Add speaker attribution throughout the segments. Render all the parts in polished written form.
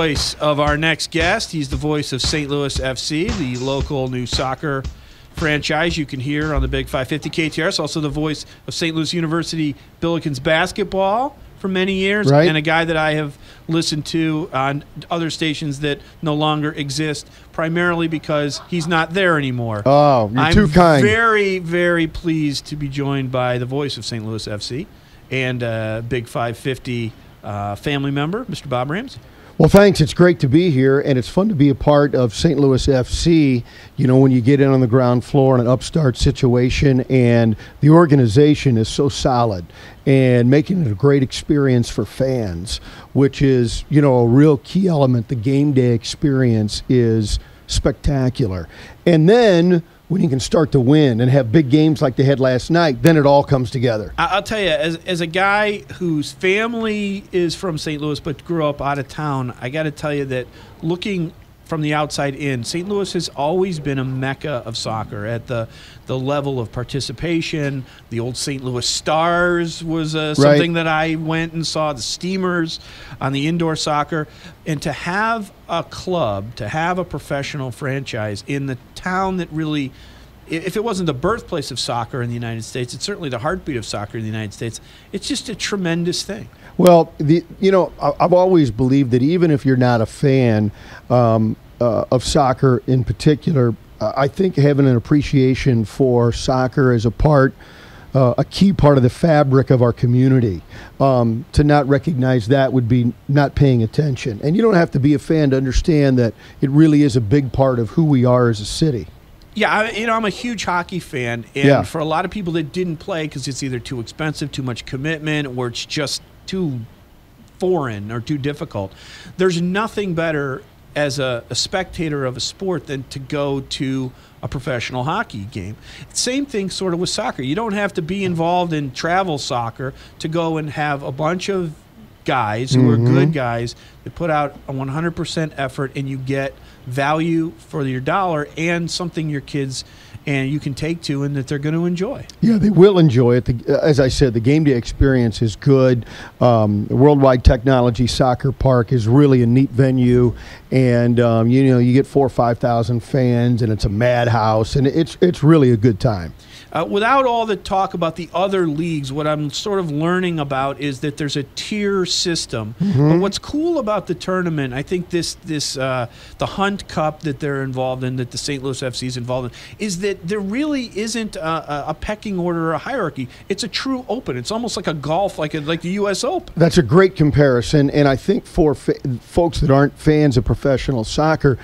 Speaker 1: Voice of our next guest. He's the voice of St. Louis FC, the local new soccer franchise you can hear on the Big 550 KTRS. Also the voice of St. Louis University Billikens basketball for many years,
Speaker 2: right.
Speaker 1: And a guy that I have listened to on other stations that no longer exist, primarily because he's not there anymore.
Speaker 2: Oh, you're too kind.
Speaker 1: I'm very, very pleased to be joined by the voice of St. Louis FC and Big 550 family member, Mr. Bob Ramsey.
Speaker 2: Well, thanks. It's great to be here, and it's fun to be a part of St. Louis FC, you know, when you get in on the ground floor in an upstart situation, and the organization is so solid and making it a great experience for fans, which is, you know, a real key element. The game day experience is spectacular. And then when you can start to win and have big games like they had last night, then it all comes together.
Speaker 1: I'll tell you, as a guy whose family is from St. Louis but grew up out of town, I got to tell you that looking from the outside in, St. Louis has always been a mecca of soccer at the level of participation. The old St. Louis Stars was something that I went and saw, the Steamers on the indoor soccer. And to have a club, to have a professional franchise in the town that really, if it wasn't the birthplace of soccer in the United States, it's certainly the heartbeat of soccer in the United States. It's just a tremendous thing.
Speaker 2: Well, I've always believed that even if you're not a fan of soccer in particular, I think having an appreciation for soccer as a key part of the fabric of our community. To not recognize that would be not paying attention. And you don't have to be a fan to understand that it really is a big part of who we are as a city.
Speaker 1: Yeah, I'm a huge hockey fan, and for a lot of people that didn't play because it's either too expensive, too much commitment, or it's just too foreign or too difficult, there's nothing better as a spectator of a sport than to go to a professional hockey game. Same thing sort of with soccer. You don't have to be involved in travel soccer to go and have a bunch of guys who are good guys that put out a 100% effort, and you get value for your dollar and something your kids and you can take to and that they're going to enjoy. Yeah,
Speaker 2: they will enjoy it. As I said, the game day experience is good. The Worldwide Technology Soccer Park is really a neat venue, and you get 4,000 or 5,000 fans, and it's a madhouse, and it's really a good time.
Speaker 1: Without all the talk about the other leagues, what I'm sort of learning about is that there's a tier system. But what's cool about the tournament, I think the Hunt Cup that they're involved in, that the St. Louis FC is involved in, is that there really isn't a pecking order or a hierarchy. It's a true open. It's almost like a golf, like the U.S. Open.
Speaker 2: That's a great comparison, and I think for folks that aren't fans of professional soccer,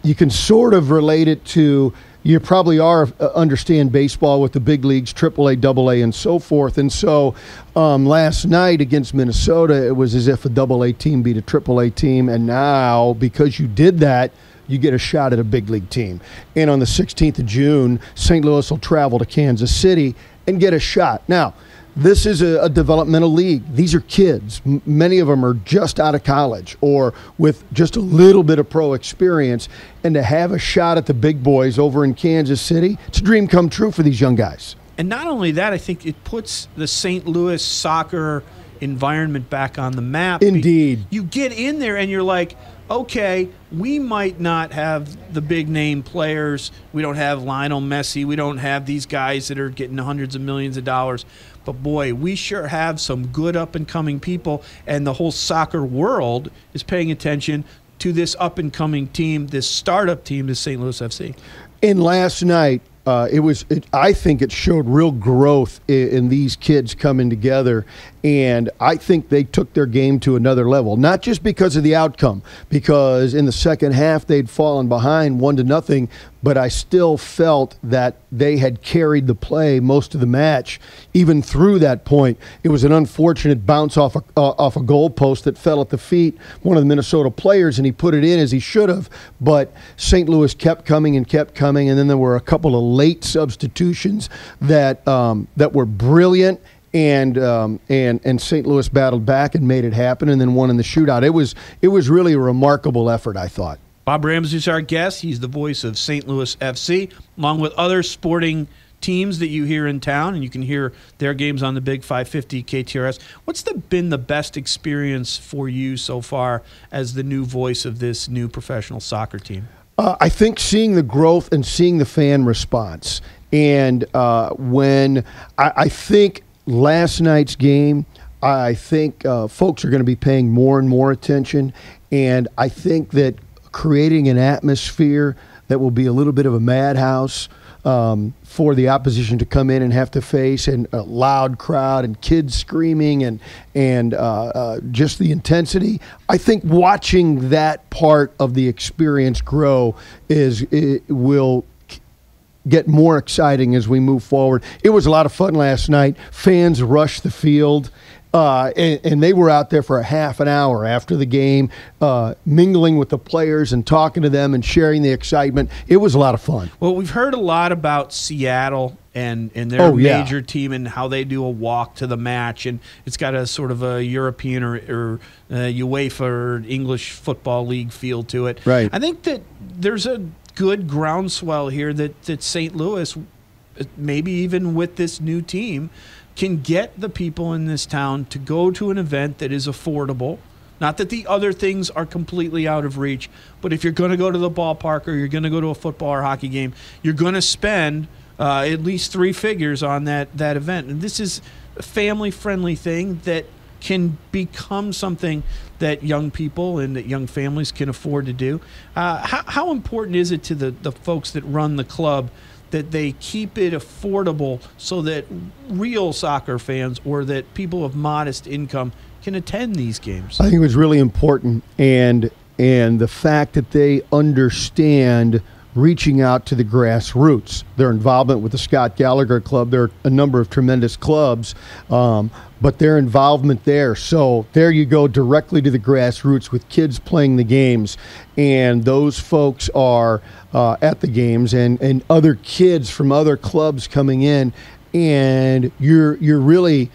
Speaker 2: you can sort of relate it to. You probably understand baseball with the big leagues, AAA, AA, and so forth. And so last night against Minnesota, it was as if a AA team beat a AAA team. And now, because you did that, you get a shot at a big league team. And on the 16th of June, St. Louis will travel to Kansas City and get a shot. Now, this is a developmental league. These are kids. Many of them are just out of college or with just a little bit of pro experience. And to have a shot at the big boys over in Kansas City, it's a dream come true for these young guys.
Speaker 1: And not only that, I think it puts the St. Louis soccer environment back on the map.
Speaker 2: Indeed.
Speaker 1: You get in there and you're like, okay, we might not have the big name players. We don't have Lionel Messi. We don't have these guys that are getting hundreds of millions of dollars. But boy, we sure have some good up-and-coming people, and the whole soccer world is paying attention to this up-and-coming team, this startup team, this St. Louis FC.
Speaker 2: And last night, I think it showed real growth in these kids coming together, and I think they took their game to another level. Not just because of the outcome, because in the second half they'd fallen behind 1-0, but I still felt that they had carried the play most of the match, even through that point. It was an unfortunate bounce off a goal post that fell at the feet one of the Minnesota players, and he put it in as he should have. But St. Louis kept coming, and then there were a couple of late substitutions that were brilliant. And St. Louis battled back and made it happen, and then won in the shootout. It was really a remarkable effort, I thought.
Speaker 1: Bob Ramsey is our guest. He's the voice of St. Louis FC, along with other sporting teams that you hear in town, and you can hear their games on the Big 550 KTRS. What's been the best experience for you so far as the new voice of this new professional soccer team?
Speaker 2: I think seeing the growth and seeing the fan response. And when I think last night's game, I think folks are going to be paying more and more attention. And I think that creating an atmosphere that will be a little bit of a madhouse for the opposition to come in and have to face, and a loud crowd and kids screaming and just the intensity. I think watching that part of the experience grow will get more exciting as we move forward. It was a lot of fun last night. Fans rushed the field. And they were out there for a half an hour after the game, mingling with the players and talking to them and sharing the excitement. It was a lot of fun.
Speaker 1: Well, we've heard a lot about Seattle and their major team and how they do a walk to the match, and it's got a sort of a European or UEFA or English football league feel to it.
Speaker 2: Right.
Speaker 1: I think that there's a good groundswell here that St. Louis, maybe even with this new team, can get the people in this town to go to an event that is affordable. Not that the other things are completely out of reach, but if you're going to go to the ballpark or you're going to go to a football or hockey game, you're going to spend at least 3 figures on that event. And this is a family-friendly thing that can become something that young people and that young families can afford to do. How important is it to the folks that run the club that they keep it affordable so that real soccer fans or that people of modest income can attend these games?
Speaker 2: I think it was really important, and the fact that they understand reaching out to the grassroots. Their involvement with the Scott Gallagher Club, there are a number of tremendous clubs, but their involvement there. So there you go, directly to the grassroots with kids playing the games, and those folks are at the games, and other kids from other clubs coming in, and you're really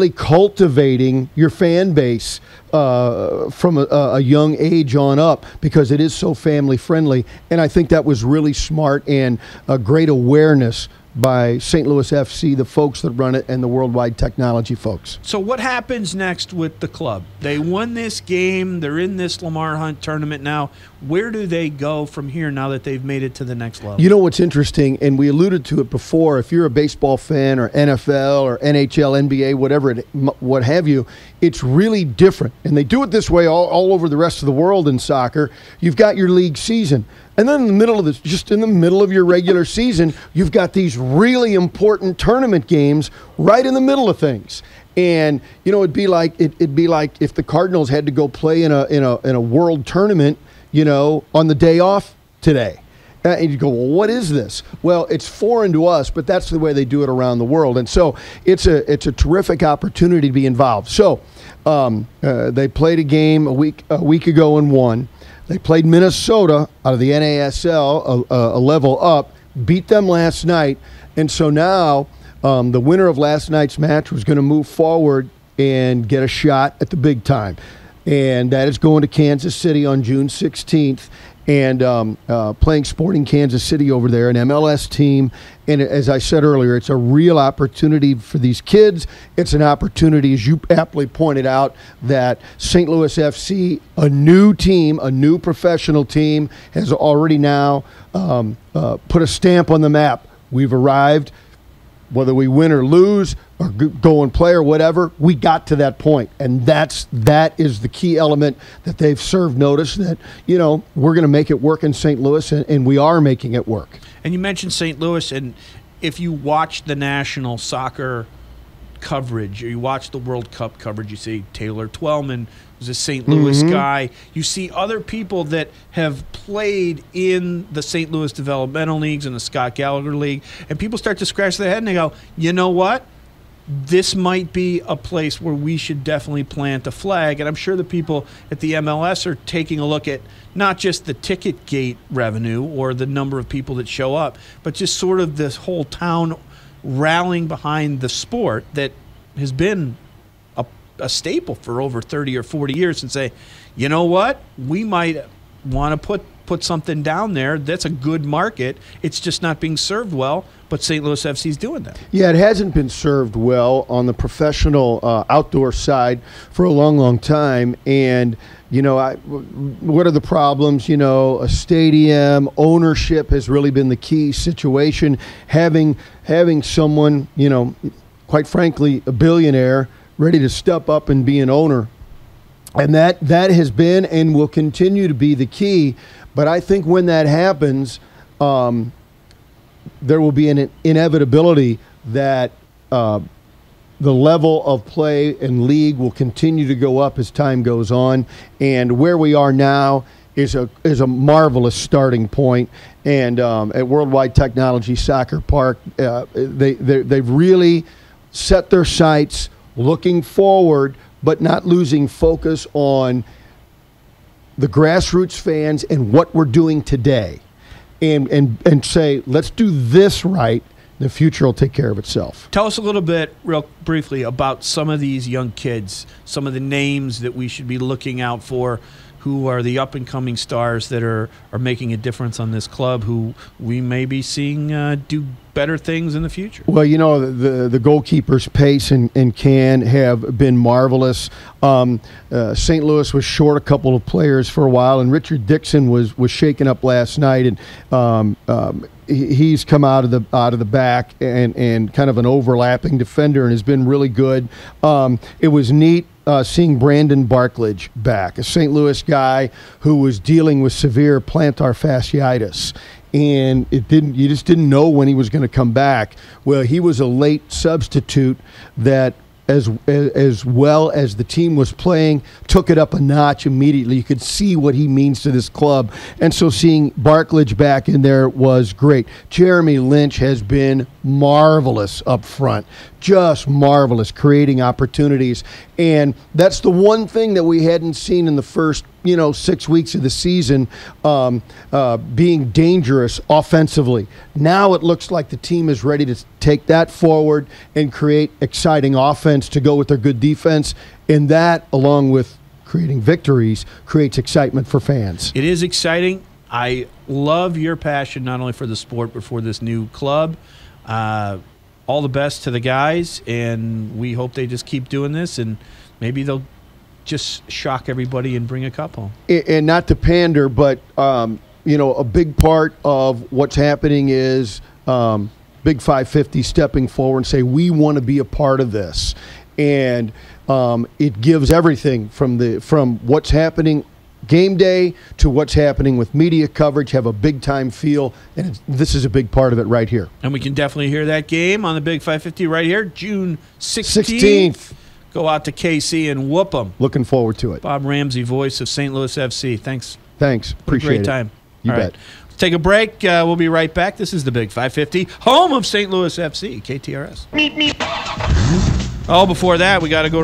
Speaker 2: cultivating your fan base from a young age on up, because it is so family friendly. And I think that was really smart and a great awareness by St. Louis FC, the folks that run it, and the Worldwide Technology folks.
Speaker 1: So what happens next with the club? They won this game. They're in this Lamar Hunt tournament now. Where do they go from here now that they've made it to the next level?
Speaker 2: You know what's interesting, and we alluded to it before, if you're a baseball fan or NFL or NHL, NBA, what have you, it's really different. And they do it this way all over the rest of the world in soccer. You've got your league season. And then in the middle of this, just in the middle of your regular season, you've got these really important tournament games right in the middle of things. And you know, it'd be like if the Cardinals had to go play in a world tournament, you know, on the day off today. And you go, well, what is this? Well, it's foreign to us, but that's the way they do it around the world. And so it's a terrific opportunity to be involved. So they played a game a week ago and won. They played Minnesota out of the NASL, a level up, beat them last night. And so now the winner of last night's match was going to move forward and get a shot at the big time. And that is going to Kansas City on June 16th and playing Sporting Kansas City over there, an MLS team. And as I said earlier, it's a real opportunity for these kids. It's an opportunity, as you aptly pointed out, that St. Louis FC, a new team, a new professional team, has already now put a stamp on the map. We've arrived. Whether we win or lose or go and play or whatever, we got to that point. And that is the key element that they've served notice that, you know, we're going to make it work in St. Louis, and we are making it work.
Speaker 1: And you mentioned St. Louis, and if you watch the national soccer coverage, or you watch the World Cup coverage, you see Taylor Twellman was a St. Louis guy. You see other people that have played in the St. Louis developmental leagues and the Scott Gallagher League, and people start to scratch their head and they go, you know what? This might be a place where we should definitely plant a flag. And I'm sure the people at the MLS are taking a look at not just the ticket gate revenue or the number of people that show up, but just sort of this whole town rallying behind the sport that has been a staple for over 30 or 40 years, and say, you know what, we might want to put something down there. That's a good market. It's just not being served well, but St. Louis FC is doing that.
Speaker 2: Yeah, it hasn't been served well on the professional outdoor side for a long, long time. And, you know, what are the problems? You know, a stadium, ownership has really been the key situation. Having someone, you know, quite frankly, a billionaire ready to step up and be an owner. And that has been and will continue to be the key. But I think when that happens, there will be an inevitability that the level of play and league will continue to go up as time goes on. And where we are now is a marvelous starting point. And at Worldwide Technology Soccer Park, they've really set their sights looking forward, but not losing focus on the grassroots fans and what we're doing today. And say, let's do this right. The future will take care of itself.
Speaker 1: Tell us a little bit, real briefly, about some of these young kids, some of the names that we should be looking out for, who are the up-and-coming stars that are making a difference on this club, who we may be seeing do better things in the future.
Speaker 2: Well, you know, the goalkeepers, Pace and Can, have been marvelous. St. Louis was short a couple of players for a while, and Richard Dixon was shaken up last night, and he's come out of the back and kind of an overlapping defender and has been really good. It was neat seeing Brandon Barklage back, a St. Louis guy who was dealing with severe plantar fasciitis. And you just didn't know when he was going to come back. Well, he was a late substitute that, as well as the team was playing, took it up a notch immediately. You could see what he means to this club. And so seeing Barklage back in there was great. Jeremy Lynch has been marvelous up front. Just marvelous, creating opportunities. And that's the one thing that we hadn't seen in the first 6 weeks of the season, being dangerous offensively. Now it looks like the team is ready to take that forward and create exciting offense to go with their good defense. And that, along with creating victories, creates excitement for fans.
Speaker 1: It is exciting. I love your passion, not only for the sport, but for this new club. All the best to the guys, and we hope they just keep doing this, and maybe they'll just shock everybody and bring a cup home.
Speaker 2: And not to pander, but a big part of what's happening is Big 550 stepping forward and say, we want to be a part of this. And it gives everything from what's happening game day to what's happening with media coverage, have a big-time feel, and this is a big part of it right here.
Speaker 1: And we can definitely hear that game on the Big 550 right here, June 16th. Go out to KC and whoop them.
Speaker 2: Looking forward to it.
Speaker 1: Bob Ramsey, voice of St. Louis FC. Thanks.
Speaker 2: Appreciate it.
Speaker 1: Great time.
Speaker 2: You bet.
Speaker 1: Right. Let's take a break. We'll be right back. This is the Big 550, home of St. Louis FC, KTRS. Before that, we got to go